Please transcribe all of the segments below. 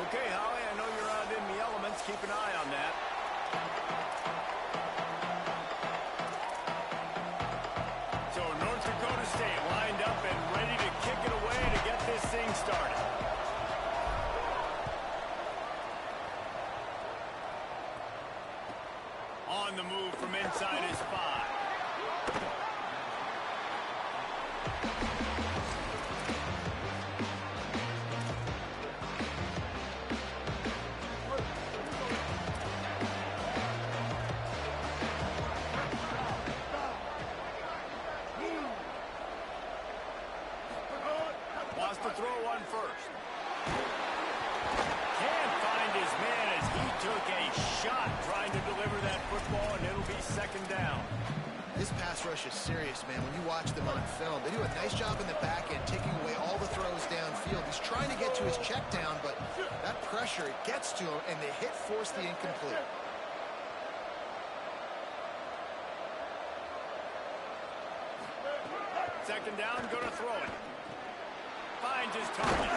Okay, Holly, I know you're out in the elements. Keep an eye on that. So North Dakota State lined up and ready to kick it away to get this thing started. On the move from inside his 5. Wants to throw one first. Can't find his man as he took a shot trying to deliver that football, and it'll be second down. This pass rush is serious, man. When you watch them on film, they do a nice job in the back end, taking away all the throws downfield. He's trying to get to his check down, but that pressure, it gets to him, and the hit forced the incomplete. Second down, going to throw it. Finds his target.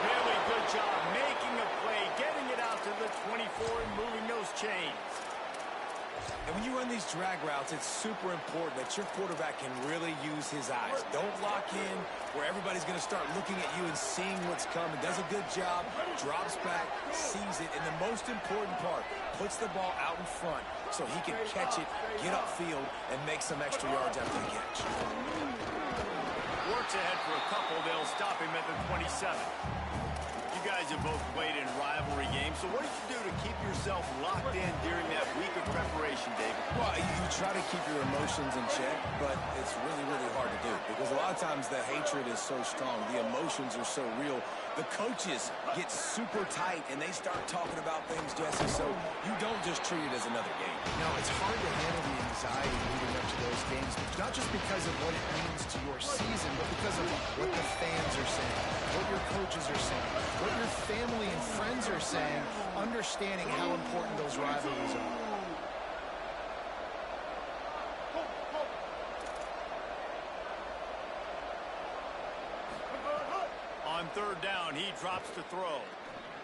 Really good job making a play, getting it out to the 24 and moving those chains. And when you run these drag routes, it's super important that your quarterback can really use his eyes. Don't lock in where everybody's going to start looking at you and seeing what's coming. Does a good job, drops back, sees it, and the most important part, puts the ball out in front so he can catch it, get upfield, and make some extra yards after the catch. Works ahead for a couple. They'll stop him at the 27. You guys have both played in rivalry games, so what did you do to keep yourself locked in during that week of preparation, David? Well, you try to keep your emotions in check, but it's really, really hard to do because a lot of times the hatred is so strong. The emotions are so real. The coaches get super tight, and they start talking about things, Jesse, so you don't just treat it as another game. No, it's hard to handle the anxiety leading up to those games, not just because of what it means to your season, but because of what the fans are saying, what your coaches are saying, what your family and friends are saying, understanding how important those rivalries are. On third down, he drops to throw.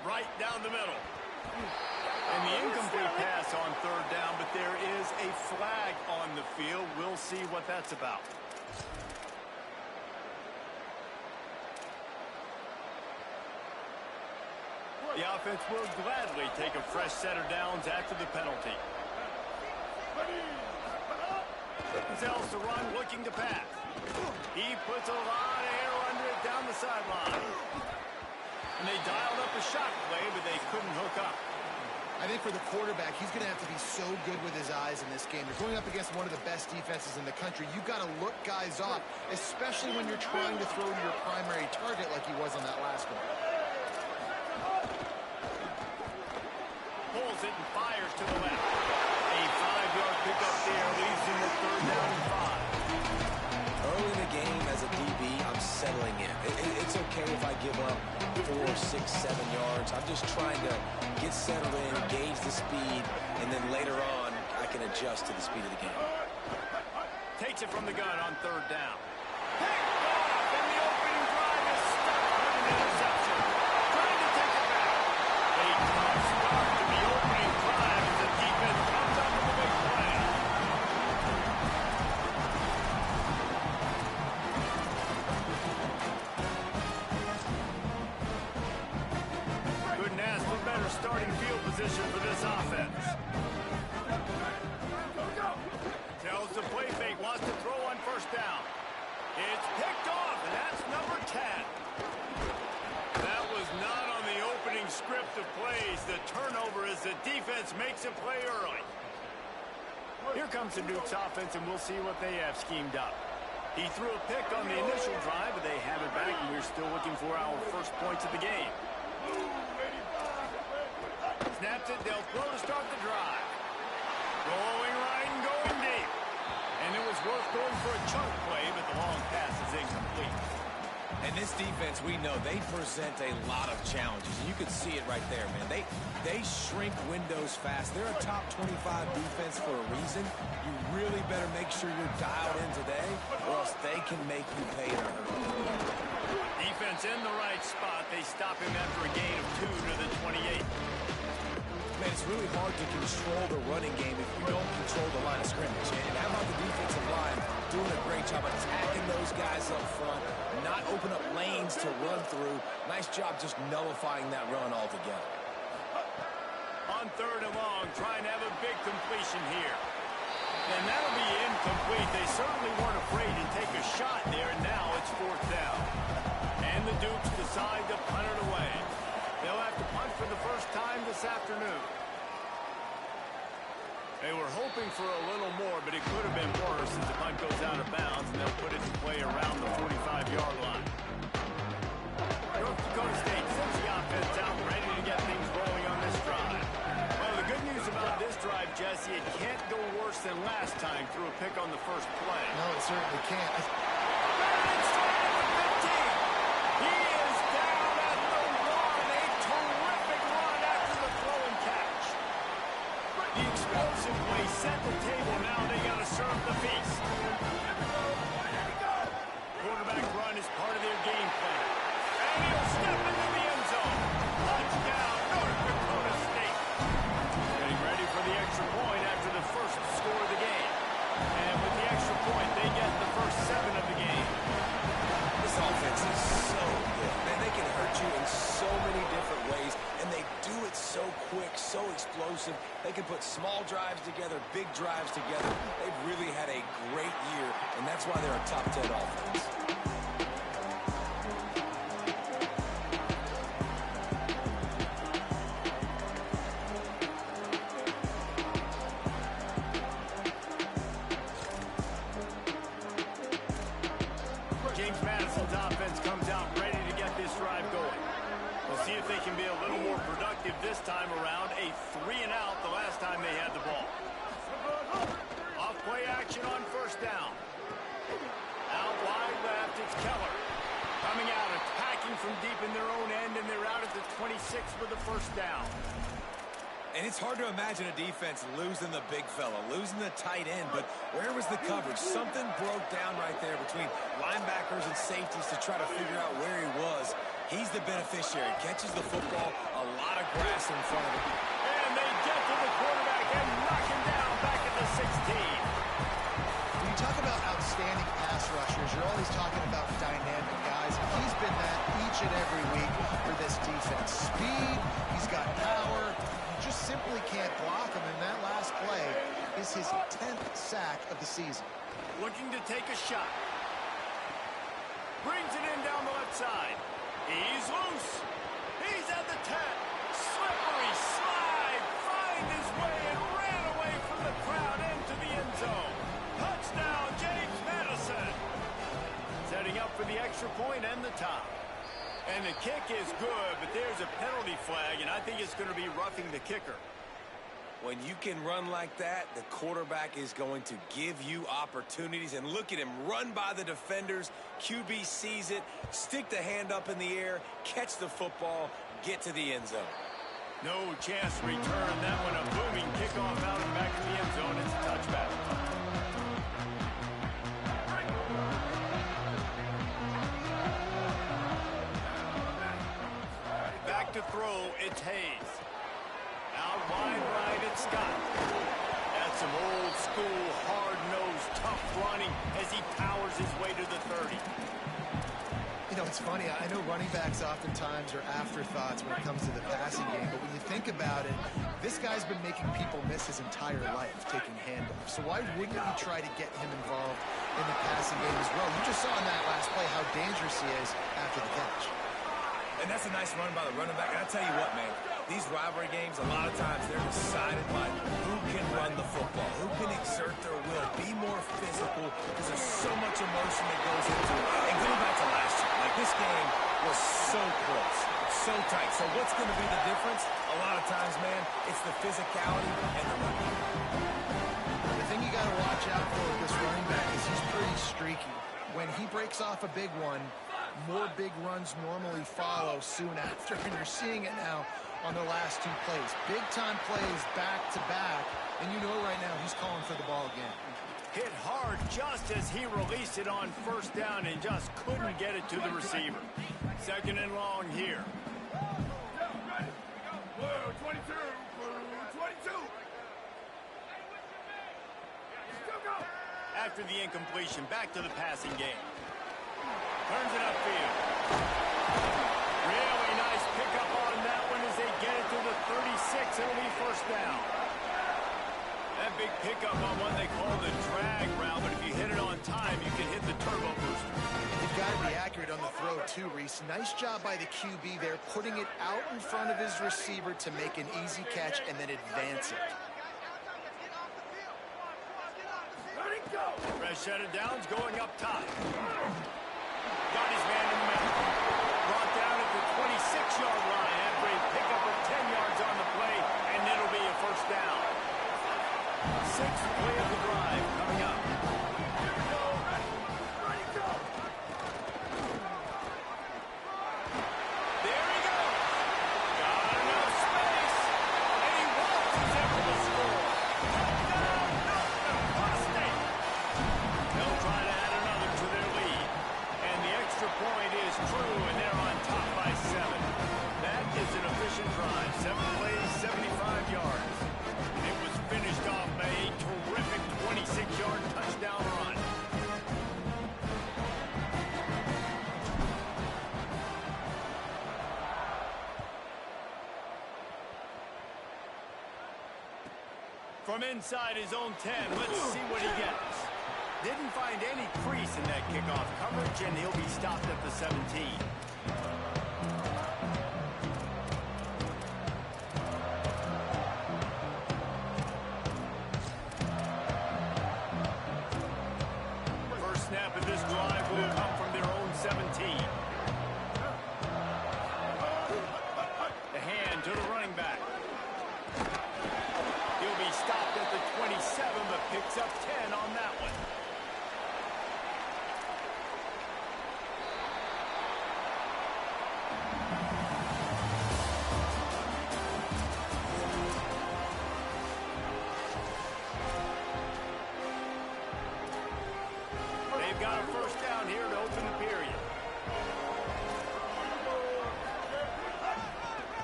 Right down the middle. And the incomplete pass on third down, but there is a flag on the field. We'll see what that's about. The offense will gladly take a fresh set of downs after the penalty. Sells to run, looking to pass. He puts a lot of air under it down the sideline. And they dialed up a shot play, but they couldn't hook up. I think for the quarterback, he's going to have to be so good with his eyes in this game. You're going up against one of the best defenses in the country. You've got to look guys off, especially when you're trying to throw to your primary target like he was on that last one. Pulls it and fires to the left. A 5-yard pickup there leaves him with third down and 5. Early in the game as a DB, I'm settling in. It's okay if I give up 4, 6, 7 yards. I'm just trying to get settled in, gauge the speed, and then later on, I can adjust to the speed of the game. Takes it from the gun on third down. Picked off, and the opening drive is stuck with an interception. Trying to take it back. A tough start to the opening drive as the defense comes up with a big play. Couldn't ask for better starting field position for this offense. Tells the play fake, wants to throw on first down. It's picked off, and that's number 10. That was not on the opening script of plays. The turnover as the defense makes a play early. Here comes the Duke's offense, and we'll see what they have schemed up. He threw a pick on the initial drive, but they have it back, and we're still looking for our first points of the game. Snaps it, they'll throw to start the drive. Going right and going deep. And it was worth going for a chunk play, but the long pass is incomplete. And this defense, we know, they present a lot of challenges. You can see it right there, man. They shrink windows fast. They're a top 25 defense for a reason. You really better make sure you're dialed in today, or else they can make you pay in a hurry. Defense in the right spot. They stop him after a gain of 2 to the 28. Man, it's really hard to control the running game if you don't control the line of scrimmage. And how about the defensive line doing a great job attacking those guys up front, not open up lanes to run through. Nice job just nullifying that run altogether. On 3rd and long, trying to have a big completion here. And that'll be incomplete. They certainly weren't afraid to take a shot there, and now it's 4th down. And the Dukes decide to punt it away. They'll have to punt for the first time this afternoon. They were hoping for a little more, but it could have been worse as the punt goes out of bounds, and they'll put it in play around the 45-yard line. North Dakota State sends the offense out, ready to get things rolling on this drive. Well, the good news about this drive, Jesse, it can't go worse than last time through a pick on the first play. No, it certainly can't. He is down at the 1. A terrific run after the throw and catch. The explosive play set the table. Now they got to serve the feast. Quarterback run is part of their game plan. And he'll step into the end zone. Touchdown, North Dakota State. Getting ready for the extra point after the first score of the game. And with the extra point, they get the first 7 of the game. This offense is so good. Man, they can hurt you in so many different ways, and they do it so quick, so explosive. They can put small drives together, big drives together. They've really had a great year, and that's why they're a top 10 offense. James Madison's offense comes out ready to get this drive going. We'll see if they can be a little more productive this time around. A 3-and-out the last time they had the ball. Off play action on 1st down. Out wide left, it's Keller. Coming out, attacking from deep in their own end, and they're out at the 26 with the 1st down. And it's hard to imagine a defense losing the big fella, losing the tight end, but where was the coverage? Something broke down right there between linebackers and safeties to try to figure out where he was. He's the beneficiary, catches the football, a lot of grass in front of him. And they get to the quarterback and knock him down back at the 16. When you talk about outstanding pass rushers, you're always talking about dynamic guys. He's been that each and every week for this defense. Speed, he's got power. You just simply can't block him, and that last play is his 10th sack of the season. Looking to take a shot. Brings it in down the left side. He's loose. He's at the 10. Slippery slide. Find his way and ran away from the crowd into the end zone. Touchdown, James Madison. Setting up for the extra point and the top. And the kick is good, but there's a penalty flag, and I think it's going to be roughing the kicker. When you can run like that, the quarterback is going to give you opportunities. And look at him run by the defenders. QB sees it, stick the hand up in the air, catch the football, get to the end zone. No chance to return that one. A booming kickoff out and back in the end zone. It's a touchback. Back to throw, it's Hayes. Out wide right, it's Scott. That's some old school, hard-nosed, tough running as he powers his way to the 30. You know, it's funny. I know running backs oftentimes are afterthoughts when it comes to the passing game, but when you think about it, this guy's been making people miss his entire life taking handoffs. So why wouldn't you try to get him involved in the passing game as well? You just saw in that last play how dangerous he is after the catch. And that's a nice run by the running back. And I tell you what, man, these rivalry games, a lot of times they're decided by who can run the football, who can exert their will, be more physical, because there's so much emotion that goes into it. And going back to last year, like this game was so close, so tight. So what's going to be the difference? A lot of times, man, it's the physicality and the running. The thing you got to watch out for with this running back is he's pretty streaky. When he breaks off a big one, more big runs normally follow soon after, and you're seeing it now on the last two plays. Big-time plays back-to-back, and you know right now he's calling for the ball again. Hit hard just as he released it on first down and just couldn't get it to the receiver. Second and long here. Blue 22, blue 22. After the incompletion, back to the passing game. Turns it upfield. Really nice pickup on that one as they get it to the 36. It'll be first down. That big pickup on what they call the drag route, but if you hit it on time, you can hit the turbo booster. You've got to be accurate on the throw too, Reese. Nice job by the QB there, putting it out in front of his receiver to make an easy catch and then advance it. Fresh set of downs going up top. Got his man in the middle. Brought down at the 26-yard line after a pickup of 10 yards on the play, and it'll be a first down. Sixth play of the drive coming up. There he goes. Got enough space. And he waltzes in for the score. Touchdown, Northern State. They'll try to add another to their lead. And the extra point is true, and they're on top by 7. That is an efficient drive. 7 plays, 75 yards. It was finished off by a terrific 26-yard touchdown run. From inside his own 10, let's see what he gets. Didn't find any crease in that kickoff coverage, and he'll be stopped at the 17. First snap of this drive will come from their own 17. The hand to the running back. He'll be stopped at the 27, but picks up 10 on that one. They've got a first down here to open the period.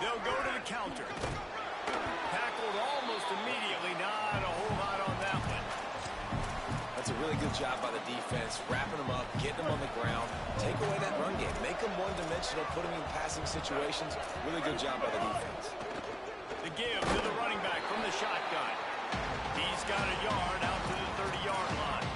They'll go to the counter. Tackled almost immediately. Not a whole lot on that one. That's a really good job by the defense, wrapping them up, getting them on the ground, take away that run game, make them one-dimensional, put them in passing situations. Really good job by the defense. The give to the running back from the shotgun. He's got a yard out to the 30-yard line.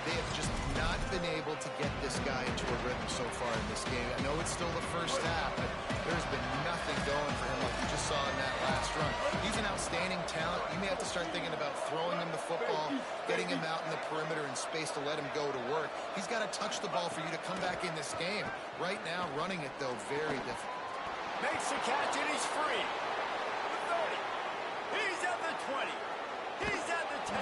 They have just not been able to get this guy into a rhythm so far in this game. I know it's still the first half, but there's been nothing going for him like you just saw in that last run. He's an outstanding talent. You may have to start thinking about throwing him the football, getting him out in the perimeter in space to let him go to work. He's got to touch the ball for you to come back in this game. Right now, running it, though, very difficult. Makes the catch, and he's free. The 30. He's at the 20. He's at the 10.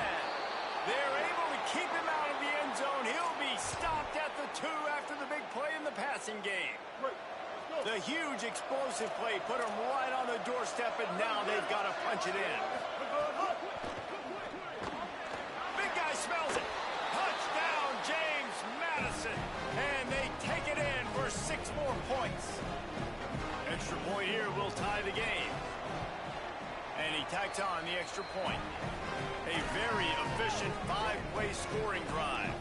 They're able to keep him out of the end zone. He'll be stopped at the 2 after the big play in the passing game. The huge explosive play put him right on the doorstep, and now they've got to punch it in. Big guy smells it. Touchdown, James Madison. And they take it in for 6 more points. Extra point here will tie the game. And he tacks on the extra point. A very efficient 5-play scoring drive.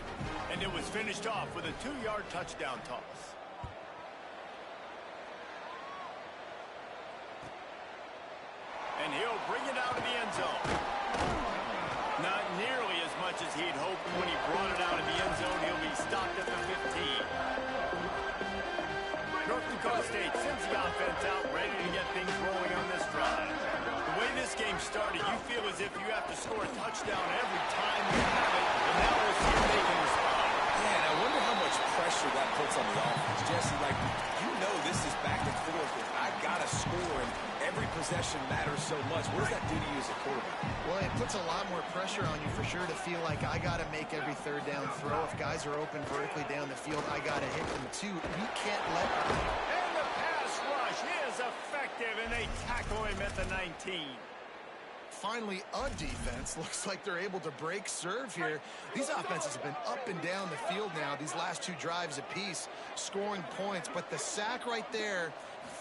And it was finished off with a 2-yard touchdown toss. And he'll bring it out of the end zone. Not nearly as much as he'd hoped when he brought it out of the end zone. He'll be stopped at the 15. North Dakota State sends the offense out, ready to get things rolling on this drive. The way this game started, you feel as if you have to score a touchdown every time you have it, and now we'll see if they can respond. Yeah, and I wonder how much much pressure that puts on the offense. Jesse, like, you know this is back and forth. If I got to score and every possession matters so much, what does that do to you as a quarterback? Well, it puts a lot more pressure on you for sure to feel like I got to make every third down throw. If guys are open vertically down the field, I got to hit them too. You can't let... And the pass rush is effective, and they tackle him at the 19. Finally, a defense looks like they're able to break serve here. These offenses have been up and down the field now, these last two drives apiece, scoring points. But the sack right there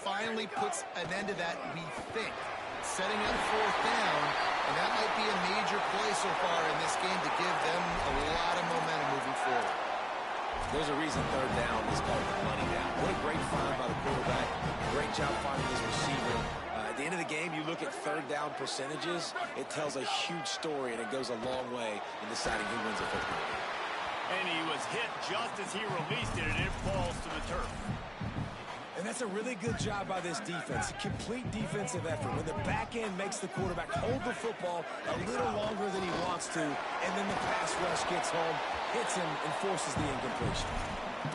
finally puts an end to that, we think. Setting up fourth down, and that might be a major play so far in this game to give them a lot of momentum moving forward. There's a reason third down is called the money down. What a great find by the quarterback. Great job finding his receiver. At the end of the game, you look at third down percentages, it tells a huge story, and it goes a long way in deciding who wins a football game. And he was hit just as he released it, and it falls to the turf. And that's a really good job by this defense, a complete defensive effort. When the back end makes the quarterback hold the football a little longer than he wants to, and then the pass rush gets home, hits him, and forces the incompletion.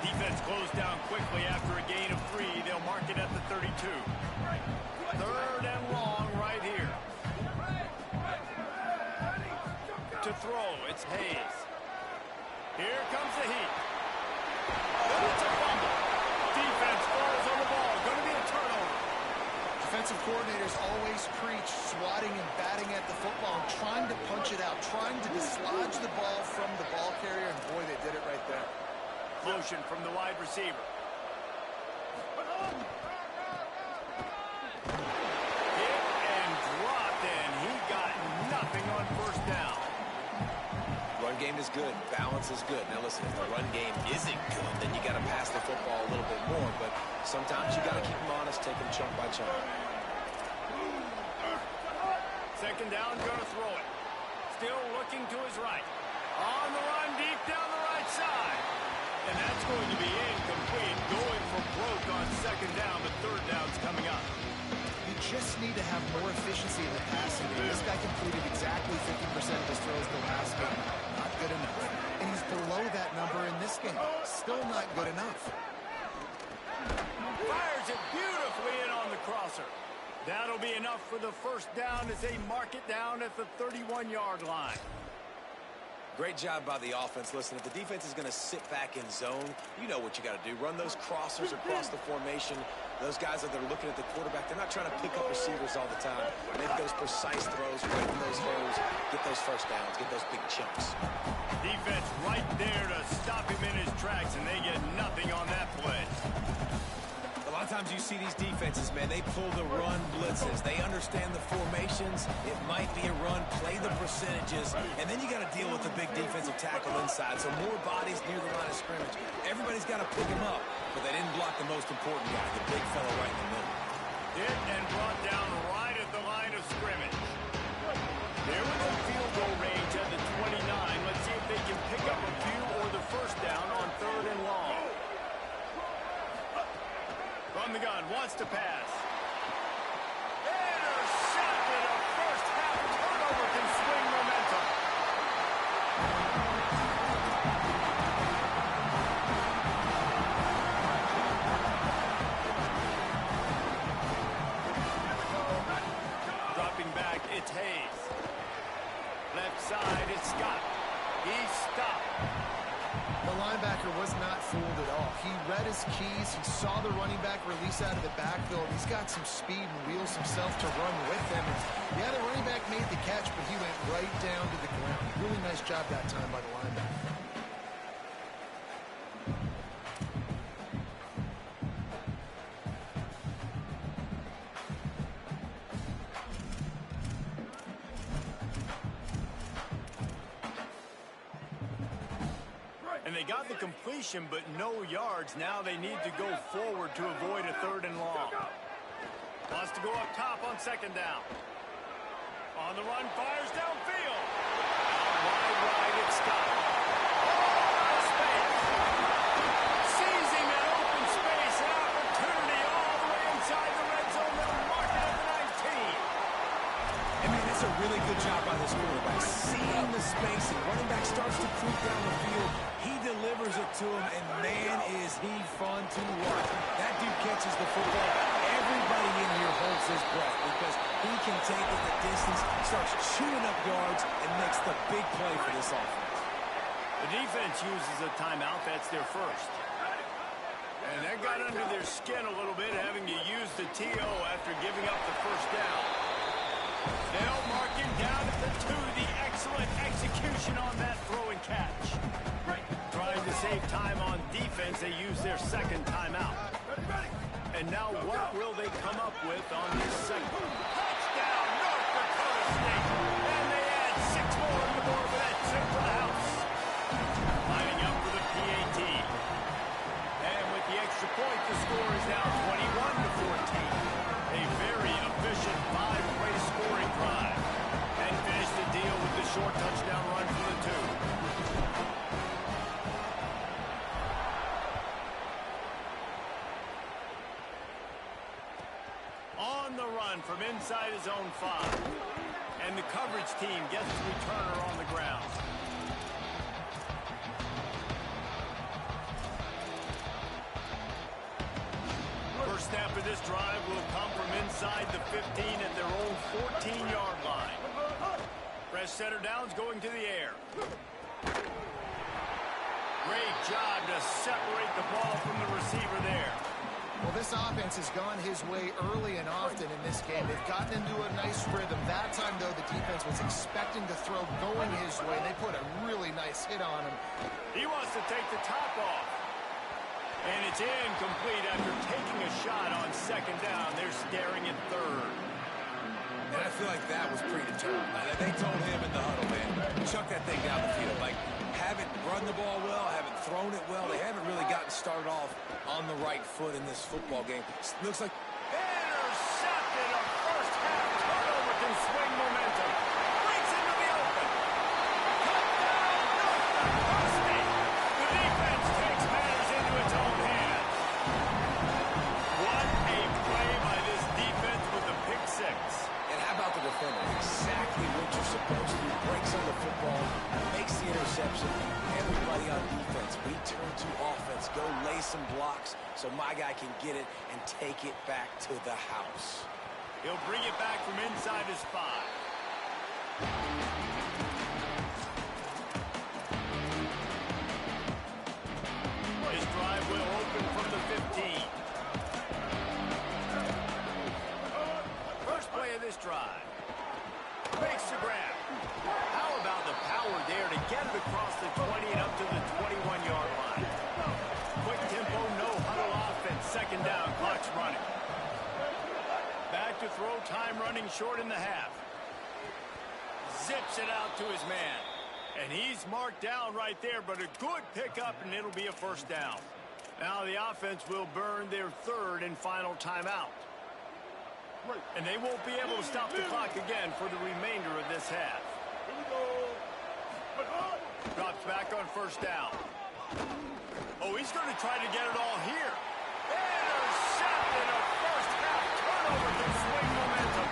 Defense closed down quickly after a gain of 3. They'll mark it at the 32. Third and long right here. To throw, it's Hayes. Here comes the heat. It's a fumble. Defense falls on the ball. Going to be a turnover. Defensive coordinators always preach swatting and batting at the football and trying to punch it out, trying to dislodge the ball from the ball carrier, and boy, they did it right there. Motion from the wide receiver. Hit and dropped, and he got nothing on first down. Run game is good. Balance is good. Now listen, if the run game isn't good, then you got to pass the football a little bit more. But sometimes you got to keep them honest, take them chunk by chunk. Second down, going to throw it. Still looking to his right. On the run, deep down the right side. And that's going to be incomplete. Going for broke on second down, but third down's coming up. You just need to have more efficiency in the passing game. This guy completed exactly 50% of his throws the last game. Not good enough. And he's below that number in this game. Still not good enough. Fires it beautifully in on the crosser. That'll be enough for the first down as they mark it down at the 31-yard line. Great job by the offense. Listen, if the defense is going to sit back in zone, you know what you got to do. Run those crossers across the formation. Those guys that are looking at the quarterback, they're not trying to pick up receivers all the time. Make those precise throws, right in those holes, get those first downs, get those big chunks. Defense right there to stop him in his tracks, and they get nothing on that play. A lot of times you see these defenses, man, they pull the run blitzes. They understand the formations. It might be a run, play the percentages, and then you got to deal with the big defensive tackle inside. So more bodies near the line of scrimmage. Everybody's got to pick him up, but they didn't block the most important guy, the big fellow right in the middle. Hit and brought down right at the line of scrimmage. They're within field goal range at the 29. Let's see if they can pick up a few or the first down on third and long. From the gun, wants to pass. Intercepted. A first half turnover can swing momentum. Dropping back, it's Hayes. Left side, it's Scott. He's stopped. The linebacker was not fooled at all. He read his keys. He saw the running back release out of the backfield. He's got some speed and wheels himself to run with him. And yeah, the running back made the catch, but he went right down to the ground. Really nice job that time by the linebacker. And they got the completion, but no yards. Now they need to go forward to avoid a third and long. Wants to go up top on second down. On the run, fires downfield. Wide right, it's Scott. Oh, space. Seizing that open space, an opportunity all the way inside the red zone. They'll mark it at the 19. And man, that's a really good job by this quarterback. Seeing the space, and running back starts to creep down the field. He delivers delivers it to him, and man, is he fun to watch. That dude catches the football. Everybody in here holds his breath because he can take it the distance, starts chewing up yards, and makes the big play for this offense. The defense uses a timeout. That's their first. And that got under their skin a little bit, having to use the TO after giving up the first down. They'll mark him down at the 2. The excellent execution on that throw and catch. Trying to save time on defense, they use their second timeout. And now what will they come up with on this second? Touchdown, North Dakota State. And they add 6 more on the board with that chip for the house. Lining up for the PAT. And with the extra point, the score is now 21-14. A very efficient 5-play scoring drive. And finish the deal with the short touchdown run for the 2. On the run from inside his own 5. And the coverage team gets the returner on the ground. First snap of this drive will come from inside the 15 at their own 14-yard line. Press center downs going to the air. Great job to separate the ball from the receiver there. Well, this offense has gone his way early and often in this game. They've gotten into a nice rhythm. That time, though, the defense was expecting the throw going his way. They put a really nice hit on him. He wants to take the top off. And it's incomplete after taking a shot on second down. They're staring at third. And I feel like that was predetermined. They told him in the huddle, man, chuck that thing down the field. Like, haven't run the ball well, haven't thrown it well. They haven't really gotten started off on the right foot in this football game. Looks like... Intercepted. A first-half turnover can swing momentum. Breaks into the open. Touchdown, North Dakota State. The defense takes matters into its own hands. What a play by this defense with the pick 6. And how about the defender? Exactly what you're supposed to do. Breaks on the football, makes the interception. Everybody on defense, we turn to offense. Go lay some blocks so my guy can get it and take it back to the house. He'll bring it back from inside his 5. His drive will open from the 15. First play of this drive. Makes the grab. How about the power there to get it across the 20 and up to the 21-yard line? Quick tempo, no huddle offense. Second down, clock's running. Back to throw, time running short in the half. Zips it out to his man. And he's marked down right there, but a good pickup, and it'll be a first down. Now the offense will burn their third and final timeout. And they won't be able to stop the clock again for the remainder of this half. Drops back on first down. Oh, he's going to try to get it all here. Intercepted. A first-half turnover can swing momentum.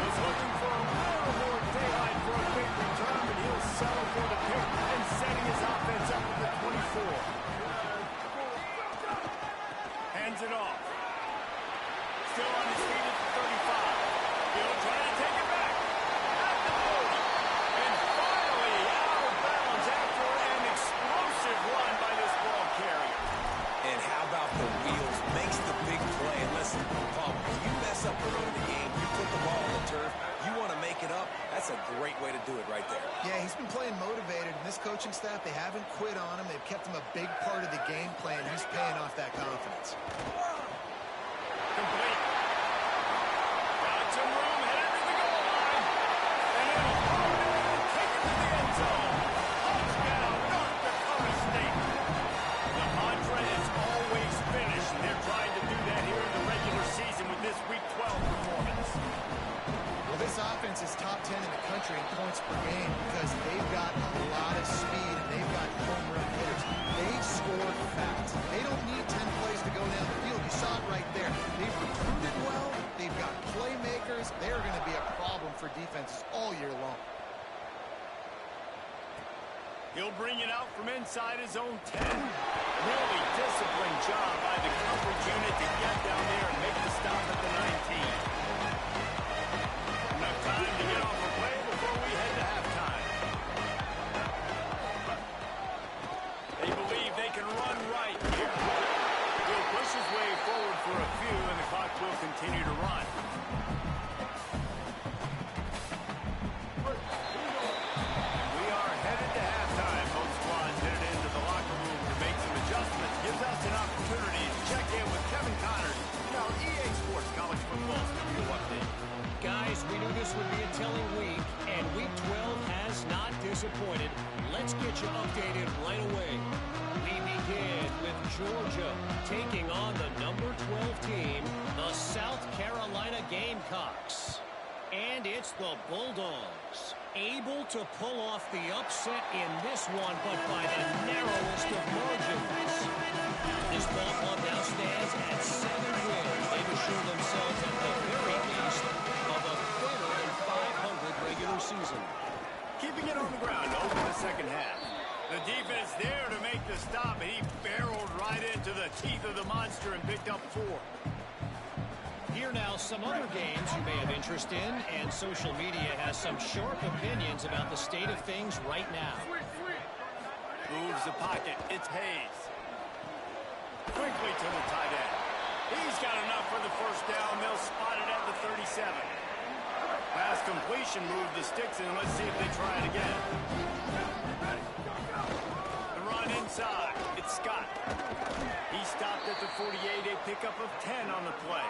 Was looking for a little more daylight for a big return, but he'll settle for the pick and setting his offense up at the 24. Hands it off. Still on his feet at the 35. He'll try to take it back. At the 40. And finally out of bounds after an explosive run by this ball carrier. And how about the wheels? Makes the big play. And listen, Paul, when you mess up early in the game, you put the ball on the turf, you want to make it up, that's a great way to do it right there. Yeah, he's been playing motivated, and this coaching staff, they haven't quit on him. They've kept him a big part of the game plan. He's paying off that confidence. Complete. Got some room, headed to the goal line. And it'll hold it and take it to the end zone. Touchdown, North Dakota State. The mantra is always finish, and they're trying to do that here in the regular season with this Week 12 performance. Well, this offense is top 10 in the country in points per game because they've got a lot of speed and they've got home run hitters. They score fast. They don't need 10 plays He'll bring it out from inside his own 10. Really disciplined job by the coverage unit to get down there and make the stop at the 19. Enough time to get off a play before we head to halftime. They believe they can run right here. He'll push his way forward for a few, and the clock will continue to run. We are headed to halftime. Both squads headed into the locker room to make some adjustments. Gives us an opportunity to check in with Kevin Connors in our EA Sports College Football Studio Update. Guys, we knew this would be a telling week, and Week 12 has not disappointed. Let's get you updated right away. We begin with Georgia taking on the number 12 team, the South Carolina Gamecocks. And it's the Bulldogs, able to pull off the upset in this one, but by the narrowest of margins. This ball club now stands at 7 wins. They've assured themselves at the very least of a better than 500 regular season. Keeping it on the ground to open the second half. The defense there to make the stop, and he barreled right into the teeth of the monster and picked up 4. Here now, some other games you may have interest in, and social media has some sharp opinions about the state of things right now. Moves the pocket. It's Hayes. Quickly to the tight end. He's got enough for the first down. They'll spot it at the 37. Pass completion, move the sticks in. Let's see if they try it again. The run inside. It's Scott. He stopped at the 48, a pickup of 10 on the play.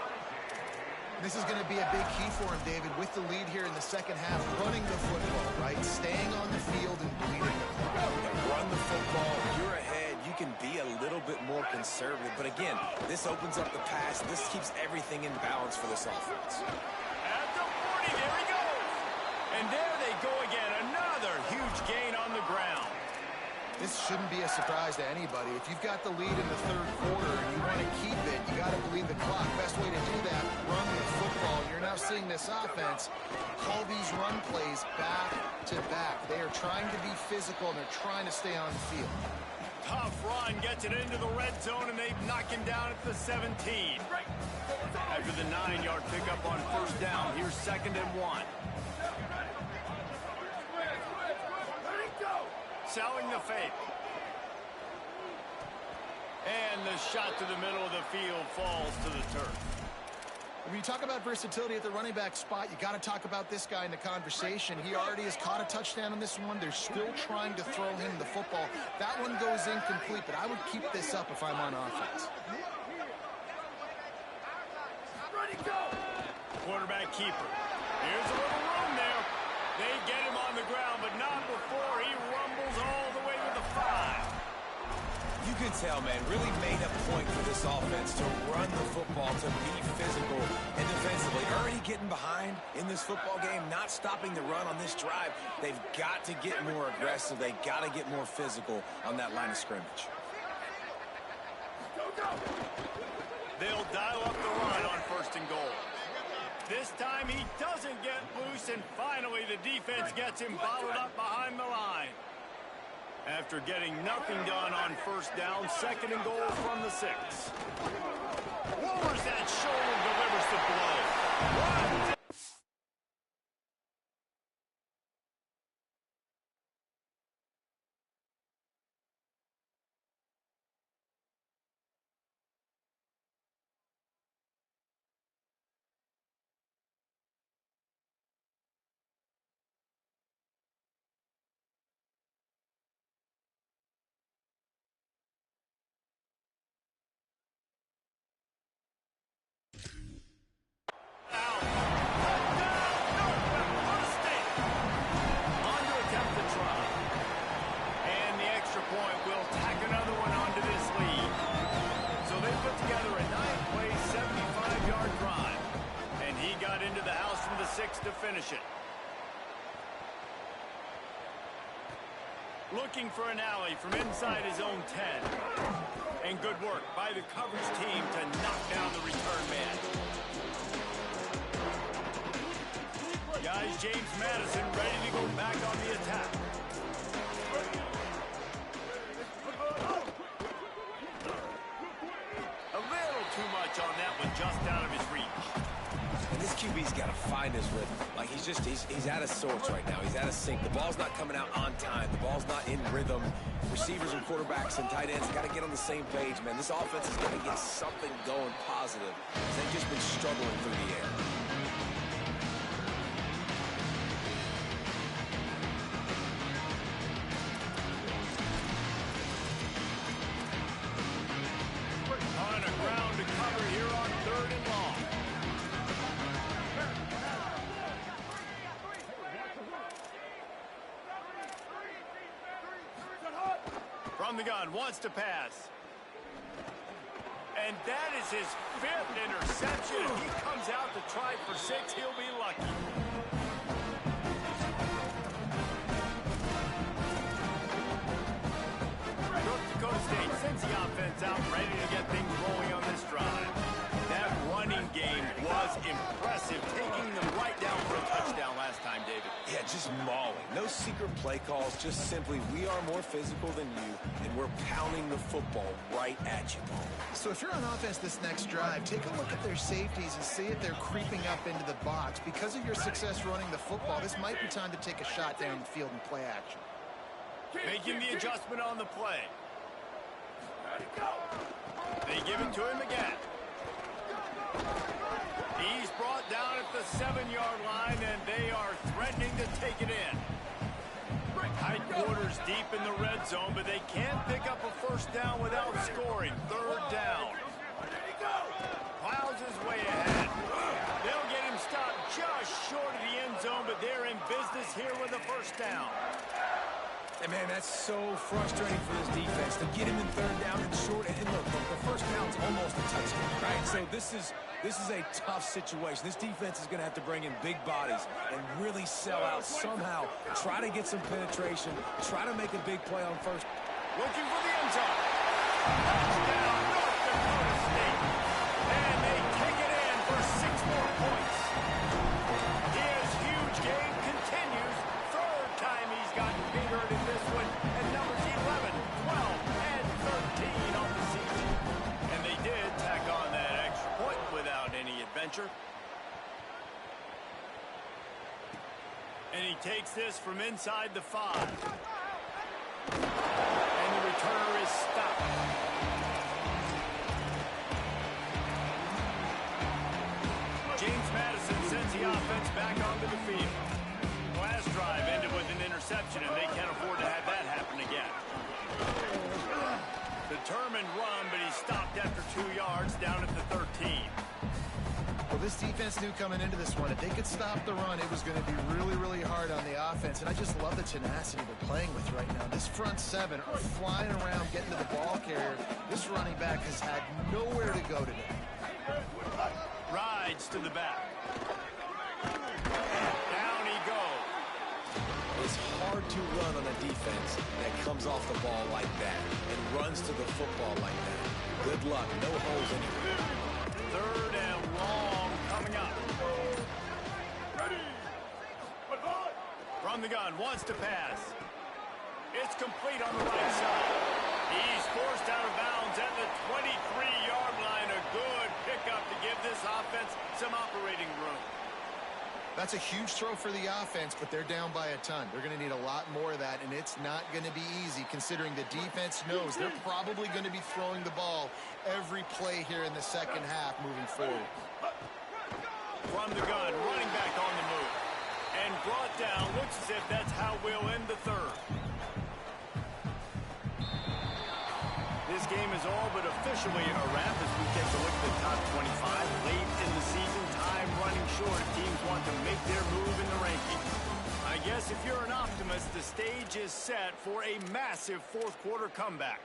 This is going to be a big key for him, David, with the lead here in the second half, running the football, right? Staying on the field and bleeding the clock. Run the football. You're ahead. You can be a little bit more conservative. But again, this opens up the pass. This keeps everything in balance for this offense. At the 40, there he goes. And there they go again. Another huge gain on the ground. This shouldn't be a surprise to anybody. If you've got the lead in the third quarter and you want to keep it, you got to bleed the clock. Best way to do that, run the football. You're now seeing this offense call these run plays back to back. They are trying to be physical, and they're trying to stay on the field. Tough run, gets it into the red zone, and they knock him down at the 17. After the 9-yard pickup on first down, here's 2nd and 1. Selling the fake. And the shot to the middle of the field falls to the turf. When you talk about versatility at the running back spot, you got to talk about this guy in the conversation. He already has caught a touchdown on this one. They're still trying to throw him the football. That one goes incomplete, but I would keep this up if I'm on offense. Quarterback keeper. Here's a little room there. They get him on the ground, but not before he rumbles all the way to the 5. You can tell, man, really made a point for this offense to run the football, to be physical and defensively. Already getting behind in this football game, not stopping the run on this drive. They've got to get more aggressive. They got to get more physical on that line of scrimmage. They'll dial up the run on 1st and goal. This time he doesn't get loose, and finally the defense gets him bottled up behind the line. After getting nothing done on first down, 2nd and goal from the 6. Lowers that shoulder, delivers the blow. One. To finish it. Looking for an alley from inside his own 10. And good work by the coverage team to knock down the return man. Guys, James Madison ready to go back on the attack. just out of his reach. And this QB's got to find his rhythm. Like, he's out of sorts right now. He's out of sync. The ball's not coming out on time. The ball's not in rhythm. Receivers and quarterbacks and tight ends got to get on the same page, man. This offense is going to get something going positive. They've just been struggling through the air. On a ground to cover here on 3rd and long. From the gun, wants to pass. And that is his 5th interception. If he comes out to try for 6, he'll be lucky. North Dakota State sends the offense out, ready to get things rolling on this drive. That running game was impressive, taking them right down for a touchdown last time, David. Yeah, just mauling. No secret play calls, just simply, we are more physical than you, and we're pounding the football right at you, Paul. So if you're on offense this next drive, take a look at their safeties and see if they're creeping up into the box. Because of your success running the football, this might be time to take a shot down the field and play action. Making the adjustment on the play. They give it to him again. He's brought down at the 7-yard line, and they are threatening to take it in. Tight quarters deep in the red zone, but they can't pick up a first down without scoring. 3rd down. Plows his way ahead. They'll get him stopped just short of the end zone, but they're in business here with a first down. And, man, that's so frustrating for this defense to get him in 3rd down and short. And look, the first down's almost a touchdown, right? So this is a tough situation. This defense is going to have to bring in big bodies and really sell out somehow. Try to get some penetration. Try to make a big play on first. Looking for the end zone. Touchdown, North Dakota State. And they take it in for 6 more points. His huge game continues. 3rd time he's gotten bigger in this one. And numbers 11, 12, and 13 on the season. And they did tack on that extra point without any adventure. And he takes this from inside the 5. And the returner is stopped. James Madison sends the offense back onto the field. Last drive ended with an interception, and they can't afford to have that happen again. Determined run, but he stopped after 2 yards down at the 13. Well, this defense knew coming into this one, if they could stop the run, it was going to be really, really hard on the offense. And I just love the tenacity they're playing with right now. This front 7 are flying around, getting to the ball carrier. This running back has had nowhere to go today. Rides to the back. Down he goes. It's hard to run on a defense that comes off the ball like that and runs to the football like that. Good luck. No holes anywhere. 3rd and long coming up. From the gun, wants to pass. It's complete on the right side. He's forced out of bounds at the 23-yard line. A good pickup to give this offense some operating room. That's a huge throw for the offense, but they're down by a ton. They're going to need a lot more of that, and it's not going to be easy considering the defense knows they're probably going to be throwing the ball every play here in the second half moving forward. From the gun, running back on the move. And brought down, looks as if that's how we'll end the 3rd. This game is all but officially a wrap as we take a look at the top 25. Late in the season, time running short. Teams want to make their move in the rankings. I guess if you're an optimist, the stage is set for a massive 4th quarter comeback.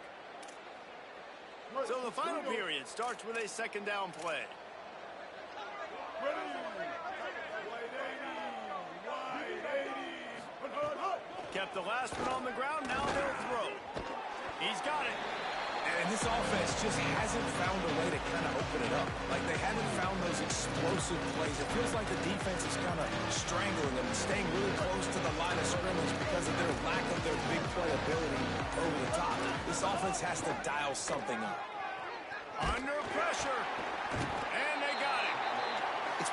So the final period starts with a 2nd down play. Kept the last one on the ground, now they'll throw. He's got it. And this offense just hasn't found a way to kind of open it up. Like, they haven't found those explosive plays. It feels like the defense is kind of strangling them, staying really close to the line of scrimmage because of their lack of their big play ability over the top. This offense has to dial something up. Under pressure. And they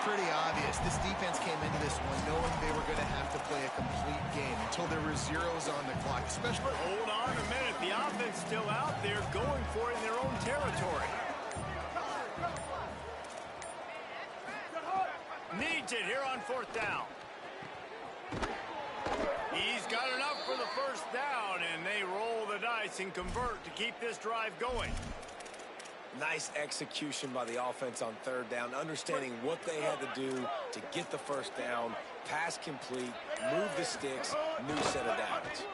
pretty obvious. This defense came into this one knowing they were going to have to play a complete game until there were zeros on the clock, especially... Hold on a minute. The offense still out there going for it in their own territory. Needs it here on 4th down. He's got enough for the first down, and they roll the dice and convert to keep this drive going. Nice execution by the offense on 3rd down, understanding what they had to do to get the first down, pass complete, move the sticks, new set of downs.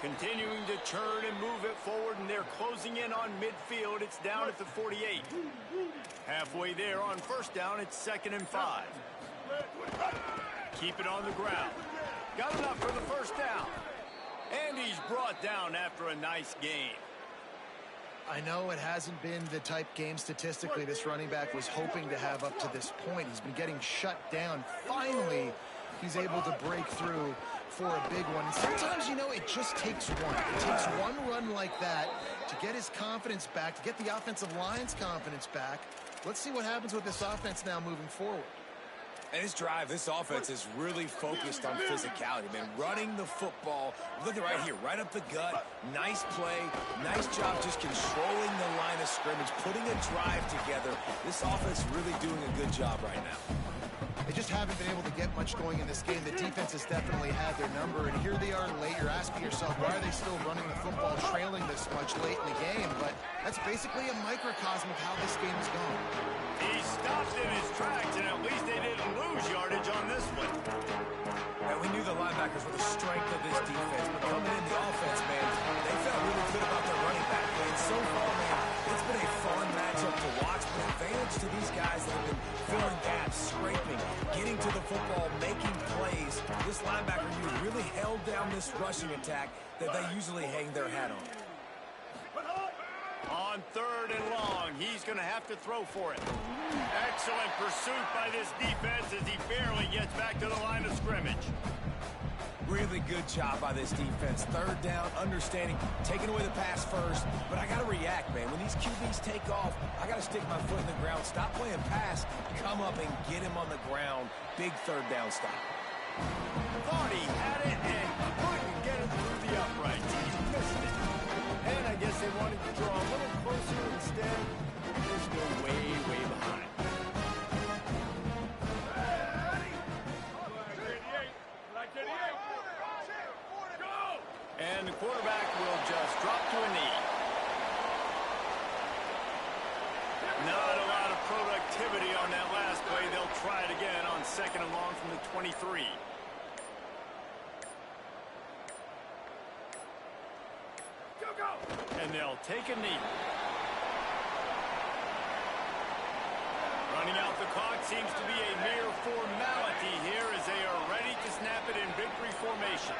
Continuing to turn and move it forward, and they're closing in on midfield. It's down at the 48. Halfway there on 1st down, it's 2nd and 5. Keep it on the ground. Got enough for the first down. And he's brought down after a nice game. I know it hasn't been the type game statistically this running back was hoping to have up to this point. He's been getting shut down. Finally, he's able to break through for a big one. And sometimes, you know, it just takes one. It takes one run like that to get his confidence back, to get the offensive line's confidence back. Let's see what happens with this offense now moving forward. And this drive, this offense is really focused on physicality, man. Running the football, look at right here, right up the gut. Nice play, nice job just controlling the line of scrimmage, putting a drive together. This offense is really doing a good job right now. They just haven't been able to get much going in this game. The defense has definitely had their number, and here they are late. You're asking yourself, why are they still running the football, trailing this much late in the game? But that's basically a microcosm of how this game is going. He stopped in his tracks, and at least they didn't lose yardage on this one. And we knew the linebackers were the strength of this defense, but coming in the offense, man, they felt really good about their running back play. And so far, man, it's been a fun matchup to watch, but advantage to these guys that have been filling gaps, scraping, getting to the football, making plays. This linebacker really held down this rushing attack that they usually hang their hat on. On 3rd and long, he's going to have to throw for it. Excellent pursuit by this defense as he barely gets back to the line of scrimmage. Really good job by this defense. 3rd down, understanding, taking away the pass first. But I got to react, man. When these QBs take off, I got to stick my foot in the ground. Stop playing pass. Come up and get him on the ground. Big 3rd down stop. Thought he had it and couldn't get it through the uprights. He missed it. And I guess they wanted to draw a little closer instead. Just go way, way behind. And the quarterback will just drop to a knee. Not a lot of productivity on that last play. They'll try it again on 2nd and long from the 23. And they'll take a knee. Running out the clock seems to be a mere formality here as they are ready to snap it in victory formation.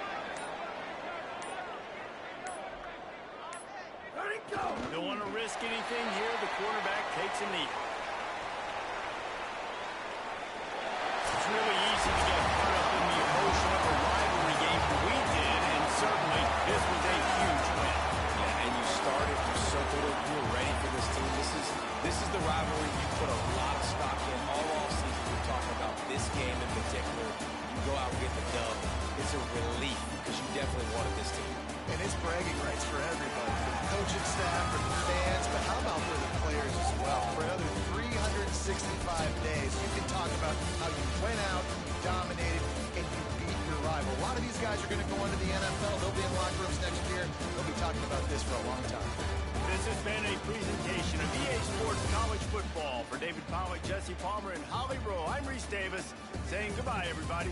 Don't want to risk anything here. The quarterback takes a knee. It's really easy to get caught up in the emotion of a rivalry game. We did, and certainly this was a huge win. And you started, you circled it, you were ready for this team. This is the rivalry you put a lot of stock in all offseason. We're talking about this game in particular. You go out and get the dub. It's a relief because you definitely wanted this team. And it's bragging rights for everybody, for the coaching staff, for the fans, but how about for the players as well? For another 365 days, you can talk about how you went out, you dominated, and you beat your rival. A lot of these guys are going to go into the NFL. They'll be in locker rooms next year. They'll be talking about this for a long time. This has been a presentation of EA Sports College Football. For David Pollack, Jesse Palmer, and Holly Rowe, I'm Reese Davis saying goodbye, everybody.